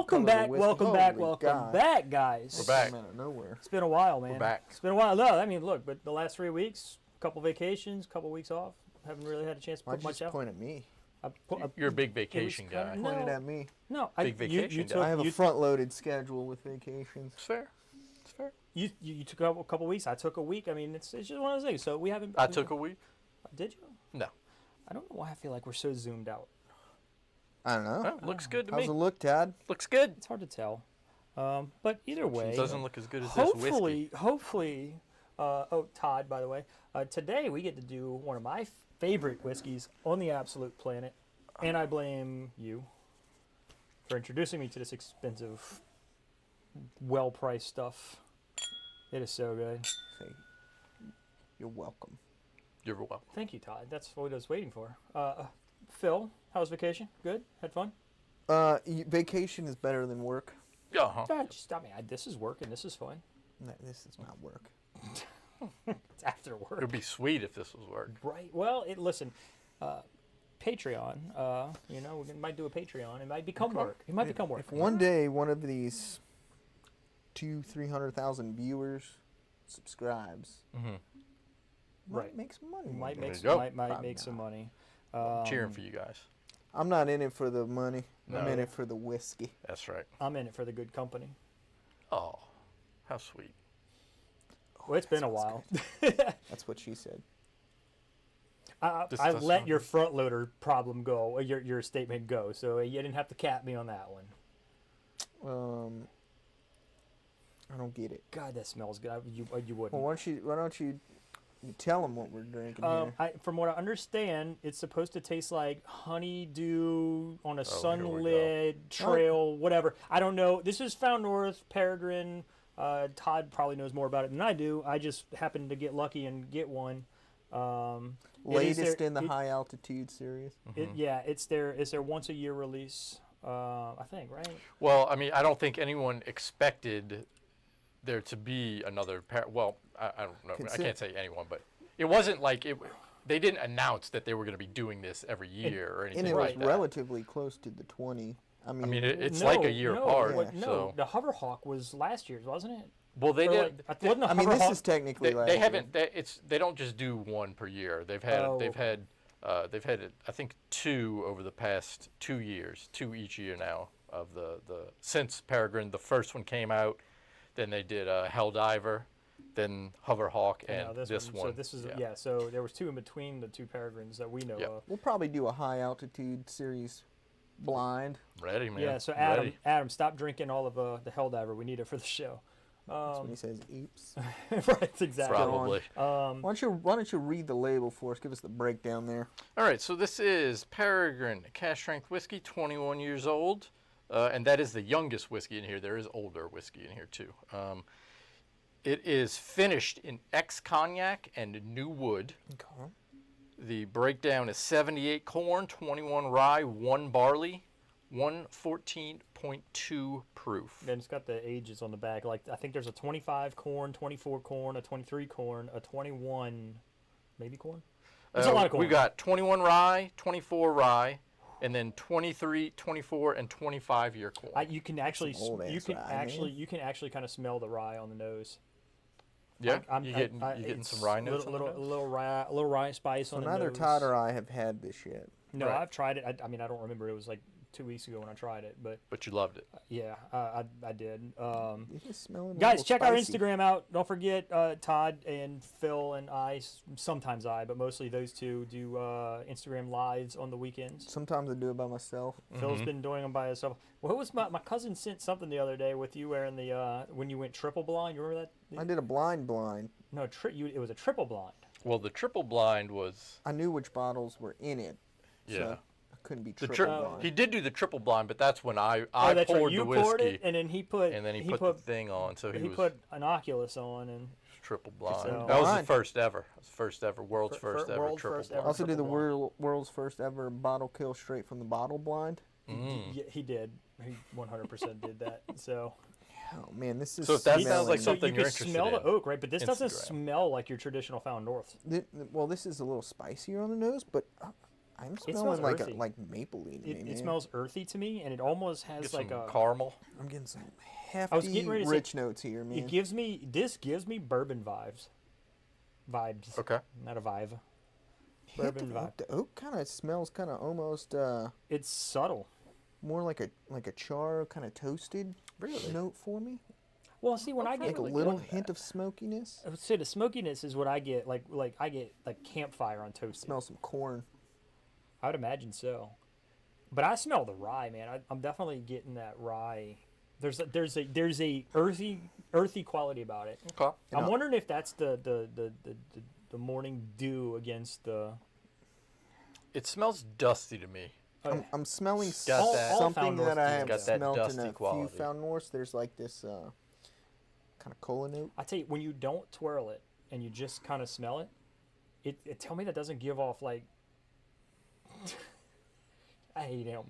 Welcome back, welcome back, welcome back, guys. We're back. Out of nowhere. It's been a while, man. We're back. It's been a while. No, I mean, look, but the last 3 weeks, a couple vacations, couple weeks off. Haven't really had a chance to Why'd put you much just out. point at me? You're a big vacation guy. No. Pointed at me. No, Big vacation guy. I have a front-loaded schedule with vacations. It's fair. It's fair. You took a couple weeks. I took a week. I mean, it's just one of those things. So we haven't. I took a week. Did you? No. I don't know why I feel like we're so zoomed out. I don't know. Well, looks good to How's me. it look, Tad? Looks good. It's hard to tell. But either way, It doesn't look as good as this whiskey. Hopefully, Todd, by the way, today we get to do one of my favorite whiskeys on the absolute planet, and I blame you for introducing me to this expensive, well-priced stuff. It is so good. Say, you're welcome. You're welcome. Thank you, Todd. That's what I was waiting for. Phil, how was vacation? Good? Had fun? Vacation is better than work. Uh-huh. Just stop me. This is work and this is fun. No, this is not work. It's after work. It would be sweet if this was work. Right. Well, listen, Patreon. We might do a Patreon. It might become work. It might become work. If one day one of these 300,000 viewers subscribes, Right. make some money. Might There make you go. might make some money. Cheering for you guys. I'm not in it for the money. I'm No. in it for the whiskey. That's right. I'm in it for the good company. Oh, how sweet. Well, it's been a sounds while. That's what she said. I does let sound your good. front loader problem go, your statement go. So you didn't have to cap me on that one. I don't get it. God, that smells good. You wouldn't. Well, why don't you tell them what we're drinking here? From what I understand, it's supposed to taste like honeydew on a here we sunlit trail, whatever. I don't know. This is Found North, Peregrine. Todd probably knows more about it than I do. I just happened to get lucky and get one. Latest in the high altitude series. It's their once a year release. I think, right? Well, I mean, I don't think anyone expected there to be another well, I don't know. I can't say anyone, but it wasn't like they didn't announce that they were going to be doing this every year or anything And it like was that. relatively close to the 20. I mean, it's like a year apart. Yeah. No, the Hoverhawk was last year's, wasn't it? Well, they Or did. wasn't the I mean, this Hoverhawk- is technically last They year. haven't. They don't just do one per year. They've had I think 2 over the past 2 years, 2 each year now of the since Peregrine. The first one came out, then they did Helldiver, then Hoverhawk, and this one. So this is So there was 2 in between the 2 Peregrines that we know of. We'll probably do a high altitude series blind. Ready, man. Yeah. So Ready. Adam, stop drinking all of the Helldiver. We need it for the show. That's when he says "oops." Right. Exactly. Probably. Why don't you read the label for us? Give us the breakdown there. All right, so this is Peregrine Cask Strength Whiskey, 21 years old, and that is the youngest whiskey in here. There is older whiskey in here too. It is finished in ex-cognac and new wood. Okay. The breakdown is 78 corn, 21 rye, 1 barley, 114.2 proof. Then it's got the ages on the back. Like I think there's a 25 corn, 24 corn, a 23 corn, a 21 maybe corn. There's a lot of corn. We got 21 rye, 24 rye, and then 23, 24, and 25-year corn. You can actually Some old ass rye, man. you can actually kind of smell the rye on the nose. Yeah, you you getting some rye notes? little rye spice So on the neither nose. Todd or I have had this yet. No, Right. I've tried it. I mean, I don't remember. It was like 2 weeks ago when I tried it, but But you loved it. yeah, I did. You just smell it a Guys, little check our spicy. Instagram out. Don't forget, Todd and Phil and I, sometimes I, but mostly those two, do Instagram lives on the weekends. Sometimes I do it by myself. Phil's been doing them by himself. What was my cousin sent something the other day with you wearing the when you went triple blind. You remember that? I did a blind. No, it was a triple blind. Well, the triple blind was I knew which bottles were in it. yeah. So I couldn't be The triple blind. he did do the triple blind, but that's when I That's right. poured You the whiskey, poured it, and then he put the thing on. So he was put an Oculus on, and triple blind. So- That was Blind. the first ever. It was the first ever, world's first ever world's triple first blind. ever. Also did the triple world's first ever bottle kill straight from the bottle blind. yeah, he did. He 100% did that. So. Oh man, this is So if that smelling. sounds like So something you you're can interested smell in. the oak, right? But this doesn't Instagram. smell like your traditional Found North. Well, this is a little spicier on the nose, but I'm It smelling smells like earthy. like mapley to me, It man. smells earthy to me, and it almost has Get like some a. caramel. I'm getting some was getting hefty, ready to say, rich notes here, man. It gives me bourbon vibes. Vibes. Okay. Not a vibe. Hit Bourbon the vibe. oak. The oak kind of smells kind of almost It's subtle. more like a char kind of toasted Really? note for me. Well, see, when I Like get a little hint of smokiness. I would say the smokiness is what I get. Like I get like campfire on toast. Smell some corn. I would imagine so. But I smell the rye, man. I'm definitely getting that rye. There's a earthy quality about it. Okay. I'm wondering if that's the morning dew against the. It smells dusty to me. I'm smelling got that- something Found that I North have got that smelled in dusty a quality. few Found Norths. There's like this kind of cola note. I tell you, when you don't twirl it and you just kind of smell it, it tell me that doesn't give off like. I hate him.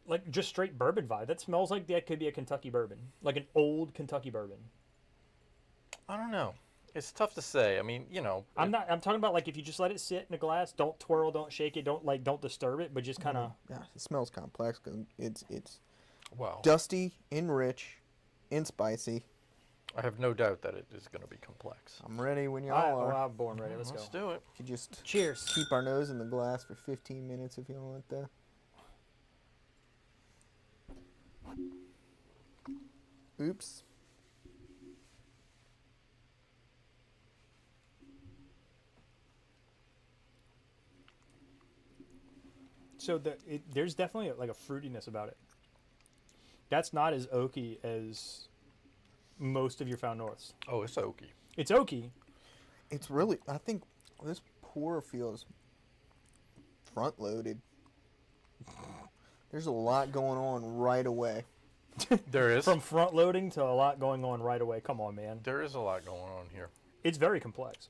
Like just straight bourbon vibe. That smells like that could be a Kentucky bourbon, like an old Kentucky bourbon. I don't know. It's tough to say. I mean, I'm talking about like if you just let it sit in a glass, don't twirl, don't shake it, don't disturb it, but just kind of. Yeah, it smells complex because it's Wow. dusty and rich and spicy. I have no doubt that it is going to be complex. I'm ready when y'all are. I'm born ready. Let's go. do it. You just Cheers. keep our nose in the glass for 15 minutes if you want that. Oops. So there's definitely like a fruitiness about it. That's not as oaky as most of your Found Norths. Oh, it's oaky. It's oaky. It's really, I think this pour feels front loaded. There's a lot going on right away. There is. From front loading to a lot going on right away. Come on, man. There is a lot going on here. It's very complex.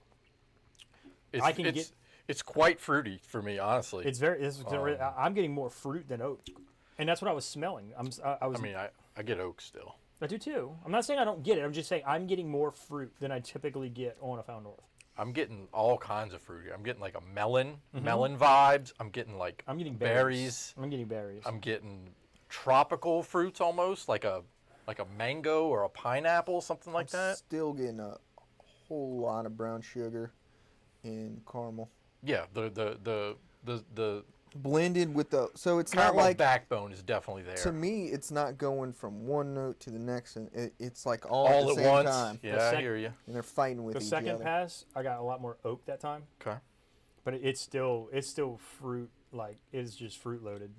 It's, I can it's, it's quite fruity for me, honestly. I'm getting more fruit than oak, and that's what I was smelling. I get oak still. I do too. I'm not saying I don't get it. I'm just saying I'm getting more fruit than I typically get on a Found North. I'm getting all kinds of fruity. I'm getting like a melon vibes. I'm getting berries. I'm getting berries. I'm getting tropical fruits almost, like a mango or a pineapple, something like that. Still getting a whole lot of brown sugar and caramel. Yeah, the Blended with the, so it's not caramel like, backbone is definitely there. to me, it's not going from one note to the next, and it's like all all at the at same once. time. Yeah, I hear you. And they're fighting with The each second other. pass, I got a lot more oak that time, Okay. but it's still fruit. Like it's just fruit loaded.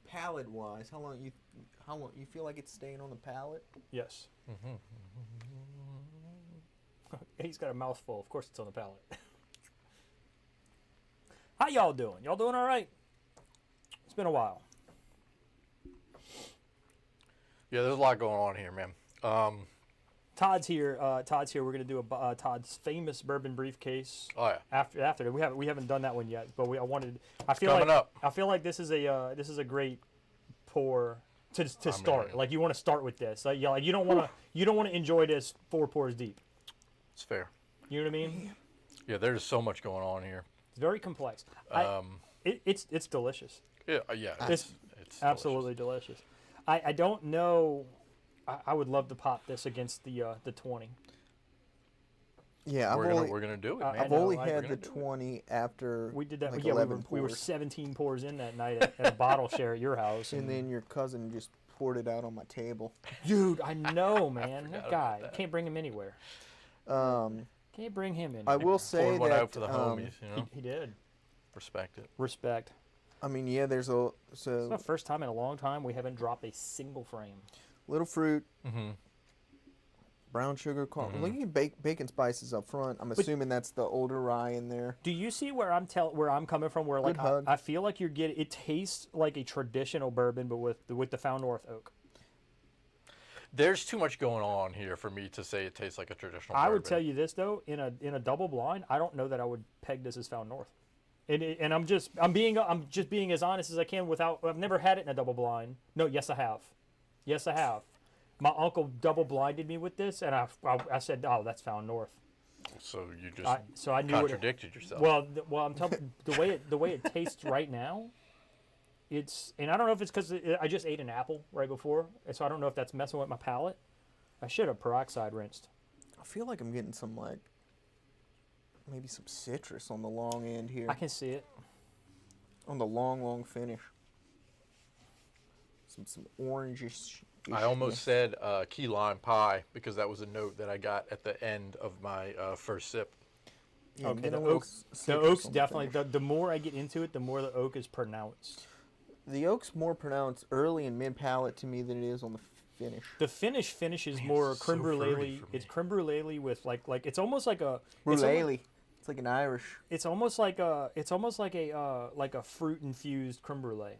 Palate wise, how long you feel like it's staying on the palate? Yes. Mm-hmm. He's got a mouthful. Of course, it's on the palate. How y'all doing? Y'all doing all right? It's been a while. Yeah, there's a lot going on here, man. Todd's here. We're gonna do a Todd's famous bourbon briefcase. Oh yeah. After we haven't done that one yet, but I feel coming like up. I feel like this is a great pour to start. mean- Like you want to start with this. Like, yeah, like you don't want to enjoy this 4 pours deep. It's fair. You know what I mean? Yeah, there's so much going on here. It's very complex. It's delicious. Yeah. It's It's absolutely delicious. I don't know. I would love to pop this against the 20. Yeah, We're gonna do it, man. I've know, only I- had We're the gonna do it. 20 after We did that. like Yeah, 11 we were pours. 17 pours in that night at a bottle share at your house. And then your cousin just poured it out on my table. Dude, I know, man. forgot That about guy. that. Can't bring him anywhere. Um, Can't bring him in. I will say Poured one that out for the homies, you know. He did. Respect it. Respect. I mean, yeah, there's a It's the first time in a long time we haven't dropped a single frame. little fruit, Mm-hmm. brown sugar, caramel. Look at bacon spices up front. I'm assuming that's the older rye in there. Do you see where I'm coming from? Where like Good hug. I feel like you're getting it tastes like a traditional bourbon, but with the Found North oak. There's too much going on here for me to say it tastes like a traditional I would bourbon. tell you this though, in a double blind, I don't know that I would peg this as Found North. And I'm just being as honest as I can without. I've never had it in a double blind. No, yes I have. Yes I have. My uncle double blinded me with this, and I said, oh, that's Found North. So you just So I knew what it, contradicted yourself. well, I'm telling the way it tastes right now. It's, and I don't know if it's because I just ate an apple right before, and so I don't know if that's messing with my palate. I should have peroxide rinsed. I feel like I'm getting some like maybe some citrus on the long end here. I can see it. On the long finish. Some orangish. I almost said key lime pie because that was a note that I got at the end of my first sip. Yeah, Okay, get a the little oak's citrus on the definitely, finish. the more I get into it, the more the oak is pronounced. The oak's more pronounced early and mid palate to me than it is on the finish. The finish is Man, more it's so creme fruity brulee. for me. It's creme brulee with like it's almost like a it's almo- Brulee. It's like an Irish. It's almost like a fruit infused creme brulee,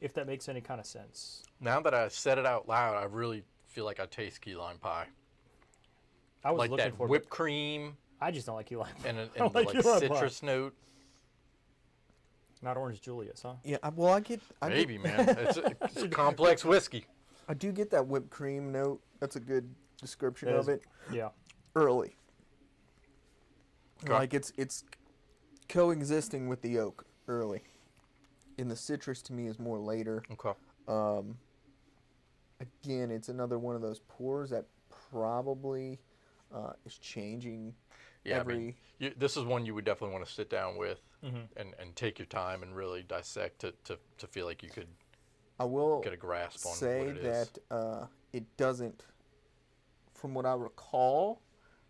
if that makes any kind of sense. Now that I said it out loud, I really feel like I taste key lime pie. I was Like looking that for whipped cream I just don't like key lime. and, I don't like key lime pie. citrus note. Not Orange Julius, huh? Yeah, well, I get Maybe, man. It's a complex whiskey. I do get that whipped cream note. That's a good description That of is- it. Yeah. Early. Okay. Like it's coexisting with the oak early. And the citrus to me is more later. Okay. Again, it's another one of those pours that probably is changing Yeah, every. I mean, this is one you would definitely want to sit down with Mm-hmm. and take your time and really dissect to feel like you could I will get a grasp on say what it is. that it doesn't, from what I recall,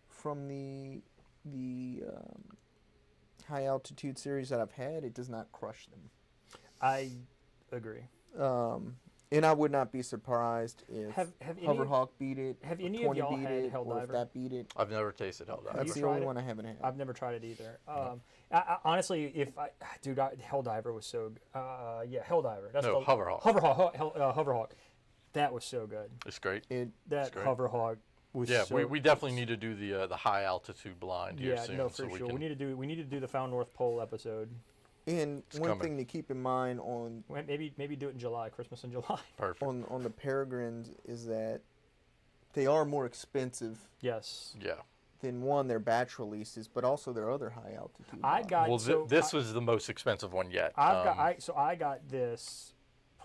from the high altitude series that I've had, it does not crush them. I agree. And I would not be surprised if Have any Hoverhawk beat it. have or any of 20 y'all beat had it, or Helldiver? if that beat it. I've never tasted Helldiver. Have That's you the only tried it? one I haven't had. I've never tried it either. Honestly, Helldiver was so yeah, Helldiver. That's No, the, Hoverhawk. Hoverhawk. That was so good. It's great. That great. Hoverhawk was Yeah, so we definitely need to do the high altitude blind here yeah, soon. no, so for we sure. can, We need to do the Found North Pole episode. And one coming. thing to keep in mind on Maybe do it in July, Christmas in July. perfect. on the Peregrines is that they are more expensive Yes. Yeah. than their batch releases, but also their other high altitude. I lines. got Well, so this was the most expensive one yet. I got this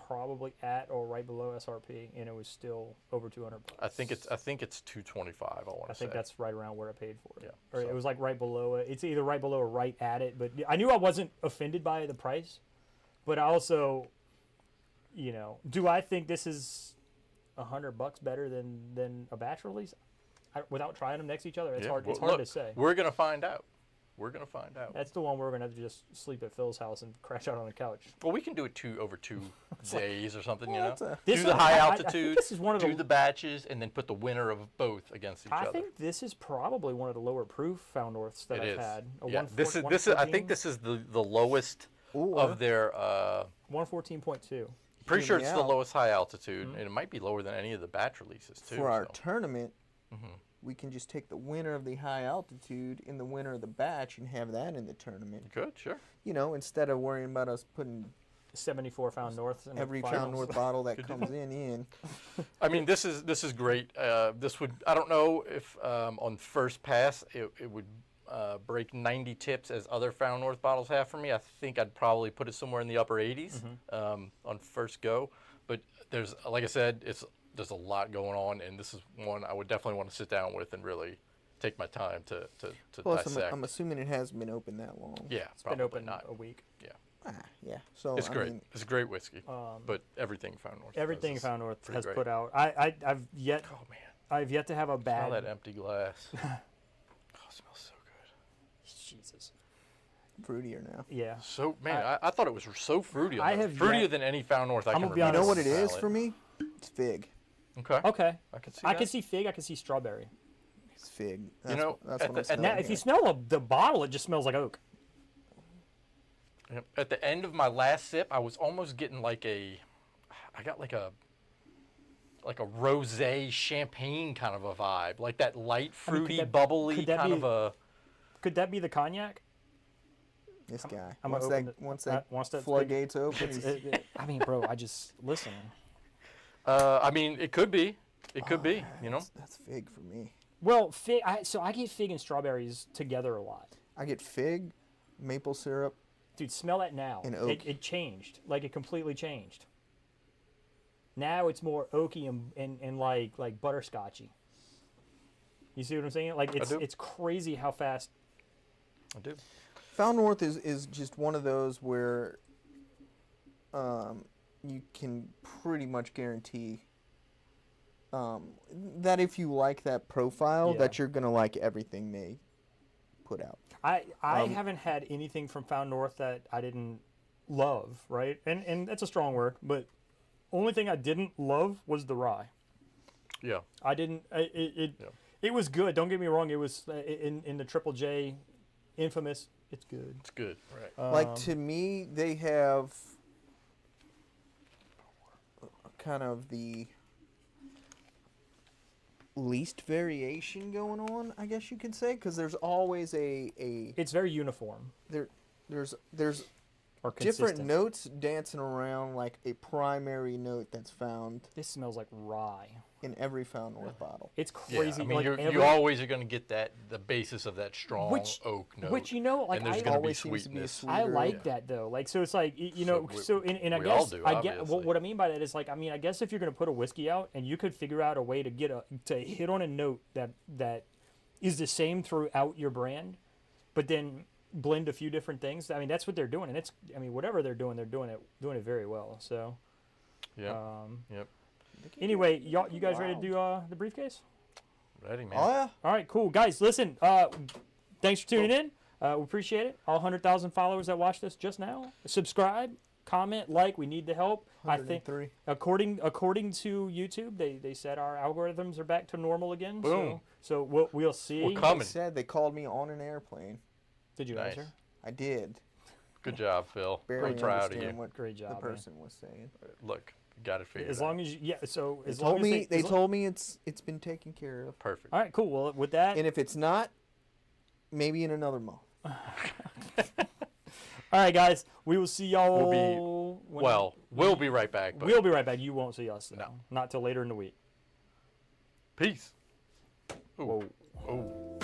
probably at or right below SRP, and it was still over $200. I think it's 225. I want I to say. think that's right around where I paid for it. Yeah, Or so- it was like right below it. It's either right below or right at it. But I knew I wasn't offended by the price. But I also, do I think this is $100 better than a batch release? Without trying them next to each other, it's Yeah, hard. It's well, hard look, to say. We're gonna find out. We're gonna find out. That's the one where we're gonna have to just sleep at Phil's house and crash out on the couch. Well, we can do it over 2 days or something. You know, that's a- This do the one- high I think altitude. this is one of do the- the batches, and then put the winner of both against each I other. think this is probably one of the lower proof Found Norths that It I've is. had. Yeah, this is. I think 114? this is the lowest Or of their. 114.2. Pretty Hear sure me it's the out. lowest high altitude, and it might be lower than any of the batch releases too. for our so. tournament, Mm-hmm. we can just take the winner of the high altitude and the winner of the batch and have that in the tournament. Good, sure. Instead of worrying about us putting 74 Found Norths in every the Found finals. North bottle that Good comes in. I mean, this is great. This would, I don't know if on first pass it would break 90 tips as other Found North bottles have for me. I think I'd probably put it somewhere in the upper 80s on first go. But there's, like I said, there's a lot going on, and this is one I would definitely want to sit down with and really take my time to Plus, dissect. I'm assuming it hasn't been open that long. Yeah, It's been probably open not. a week. Yeah. So It's I great. mean, It's a great whiskey. Um, But everything Found North. Everything does is Found North pretty has great. put out. I've yet Oh man, I've yet to have a smell bad. that empty glass. Oh, it smells so good. Jesus. fruitier now. Yeah. So man, I thought it was so fruity. I on have that. Fruitier yet- than any Found North I I'm can gonna be remember. You know what it honest. is Smell for me? It's fig. Okay. Okay. I can see I that. can see fig. I can see strawberry. It's fig. That's, know, that's at what the- I'm at smelling. Now, if you here. smell the bottle, it just smells like oak. Yep. At the end of my last sip, I was almost getting I got like a rosé champagne kind of a vibe, like that light, I mean, fruity, bubbly could that kind be- of a. Could that be the cognac? This guy. I'm once gonna that, open once it. that Once that floodgates open, he's- I mean, bro, I just listen. I mean, it could be. It could be. You know. That's fig for me. Well, fig. So I get fig and strawberries together a lot. I get fig, maple syrup. Dude, smell that now. And oak. It changed. Like it completely changed. Now it's more oaky and like butterscotchy. You see what I'm saying? Like do. it's crazy how fast. I do. Found North is just one of those where you can pretty much guarantee that if you like that profile, Yeah. that you're gonna like everything they put out. I haven't had anything from Found North that I didn't love, right? And that's a strong word, but only thing I didn't love was the rye. Yeah. I didn't. It was good. Don't get me wrong. It was in the Triple J, infamous. It's good. It's good. Right. Like to me, they have kind of the least variation going on, I guess you could say, because there's always a It's very uniform there's or different consistent. notes dancing around, like a primary note that's found This smells like rye. in every Found North bottle. It's Yeah. crazy. I mean, like you always are going to get the basis of that strong Which- oak note. which like and there's I going to be always seems to be a sweetness. sweet- I like Yeah. that though. Like so, it's like you So know. we- So and I we all guess do, I get obviously. what I mean by that is like I guess if you're gonna put a whiskey out and you could figure out a way to to hit on a note that is the same throughout your brand, but then blend a few different things. I mean that's what they're doing, and whatever they're doing it very well. So Yeah. Yep. anyway, you guys ready to do the briefcase? Ready, man. Oh yeah. All right, cool. Guys, listen, thanks for tuning in. We appreciate it. All 100,000 followers that watched us just now. Subscribe, comment, like. We need the help. I think 103. according to YouTube, they said our algorithms are back to normal again. Boom. So we'll see. We're coming. They said they called me on an airplane. Did you Nice. answer? I did. Good job, Phil. Barely I'm proud of understand you. what Great job, the man. person was saying. Look, got it figured As out. long as so They as long told as me they as lo- told me it's been taken care of. Perfect. All right, cool. Well, with that, And if it's not, maybe in another month. all right, guys, we will see y'all. We'll be right back. But we'll be right back. You won't see us. Though. No. Not till later in the week. peace. Ooh. Whoa. Ooh.